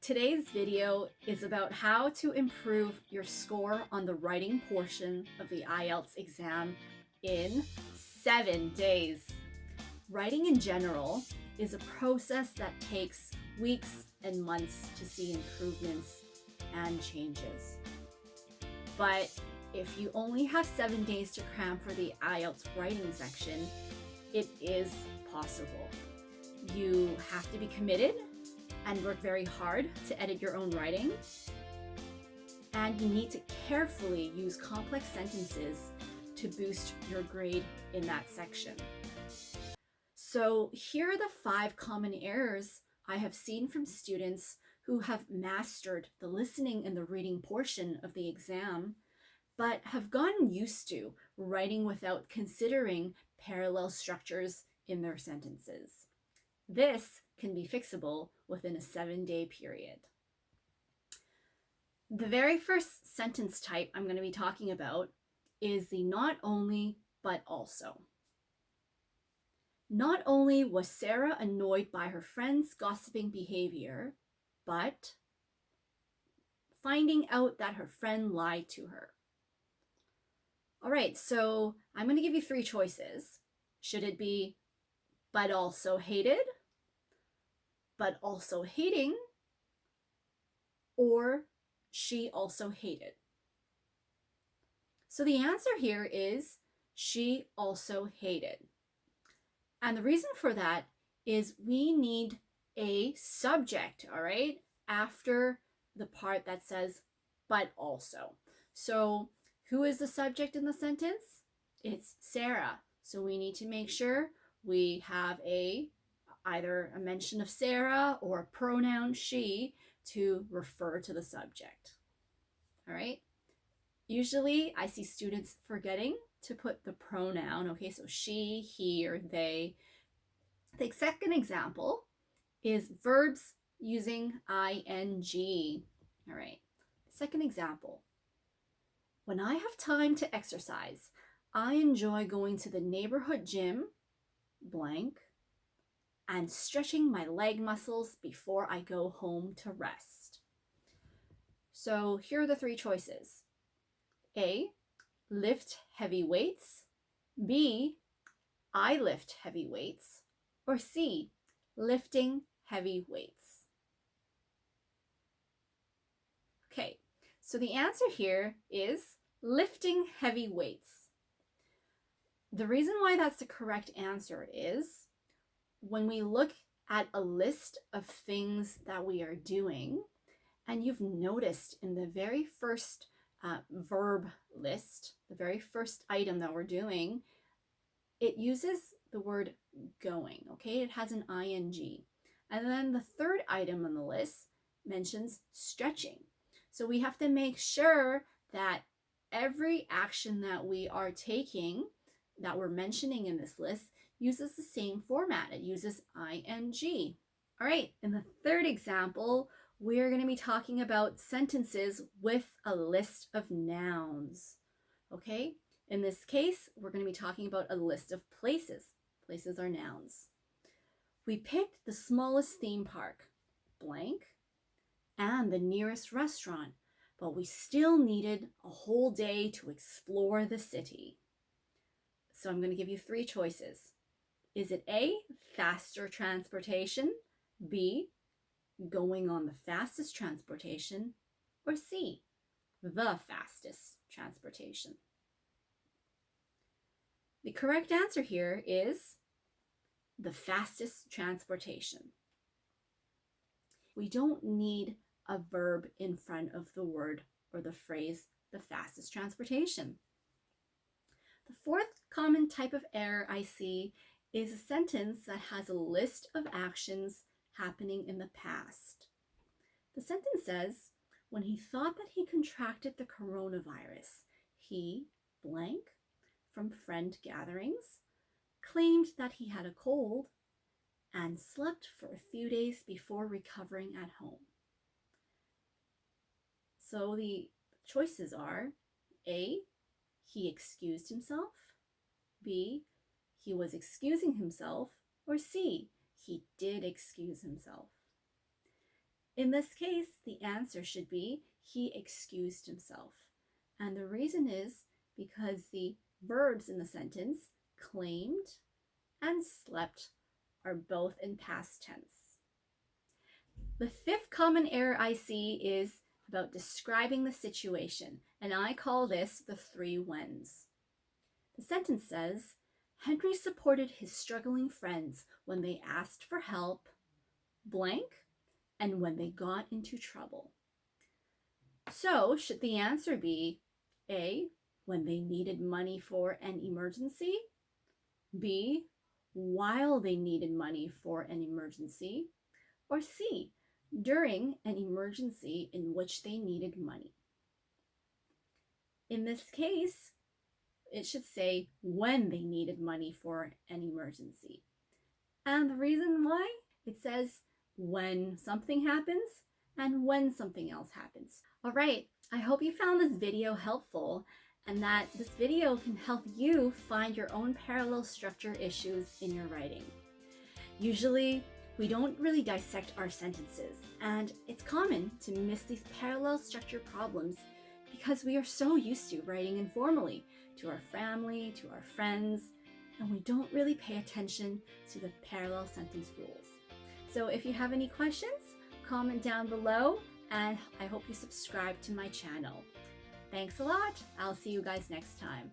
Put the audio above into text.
Today's video is about how to improve your score on the writing portion of the IELTS exam in 7 days. Writing in general is a process that takes weeks and months to see improvements and changes. But if you only have 7 days to cram for the IELTS writing section, it is possible. You have to be committed and work very hard to edit your own writing. And you need to carefully use complex sentences to boost your grade in that section. So here are the 5 common errors I have seen from students who have mastered the listening and the reading portion of the exam, but have gotten used to writing without considering parallel structures in their sentences. This can be fixable within a 7-day period. The very first sentence type I'm going to be talking about is the not only, but also. Not only was Sarah annoyed by her friend's gossiping behavior, but finding out that her friend lied to her. All right, so I'm going to give you 3 choices. Should it be but also hated, but also hating, or she also hated? So the answer here is she also hated. And the reason for that is we need a subject, all right, after the part that says but also. So who is the subject in the sentence? It's Sarah. So we need to make sure we have either a mention of Sarah or a pronoun she to refer to the subject. All right. Usually I see students forgetting to put the pronoun. Okay, so she, he, or they. The second example is verbs using ing. All right. Second example. When I have time to exercise, I enjoy going to the neighborhood gym, blank, and stretching my leg muscles before I go home to rest. So here are the 3 choices. A, lift heavy weights. B, I lift heavy weights. Or C, lifting heavy weights. Okay, so the answer here is lifting heavy weights. The reason why that's the correct answer is when we look at a list of things that we are doing, and you've noticed in the very first verb list, the very first item that we're doing, it uses the word going, okay? It has an ing. And then the third item on the list mentions stretching. So we have to make sure that every action that we are taking, that we're mentioning in this list, uses the same format. It uses ing. All right, in the third example, we're going to be talking about sentences with a list of nouns. Okay, in this case, we're going to be talking about a list of places. Places are nouns. We picked the smallest theme park, blank, and the nearest restaurant, but we still needed a whole day to explore the city. So I'm going to give you 3 choices. Is it A, faster transportation, B, going on the fastest transportation, or C, the fastest transportation? The correct answer here is the fastest transportation. We don't need a verb in front of the word or the phrase the fastest transportation. The fourth common type of error I see is a sentence that has a list of actions happening in the past. The sentence says, when he thought that he contracted the coronavirus, he, blank, from friend gatherings, claimed that he had a cold and slept for a few days before recovering at home. So the choices are A, he excused himself, B, he was excusing himself, or C, he did excuse himself. In this case, the answer should be he excused himself. And the reason is because the verbs in the sentence, claimed and slept, are both in past tense. The fifth common error I see is about describing the situation, and I call this the three whens. The sentence says, Henry supported his struggling friends when they asked for help, blank, and when they got into trouble. So, should the answer be A, when they needed money for an emergency, B, while they needed money for an emergency, or C, during an emergency in which they needed money? In this case, it should say when they needed money for an emergency. And the reason why? It says when something happens and when something else happens. All right, I hope you found this video helpful and that this video can help you find your own parallel structure issues in your writing. Usually, we don't really dissect our sentences, and it's common to miss these parallel structure problems because we are so used to writing informally to our family, to our friends, and we don't really pay attention to the parallel sentence rules. So if you have any questions, comment down below, and I hope you subscribe to my channel. Thanks a lot. I'll see you guys next time.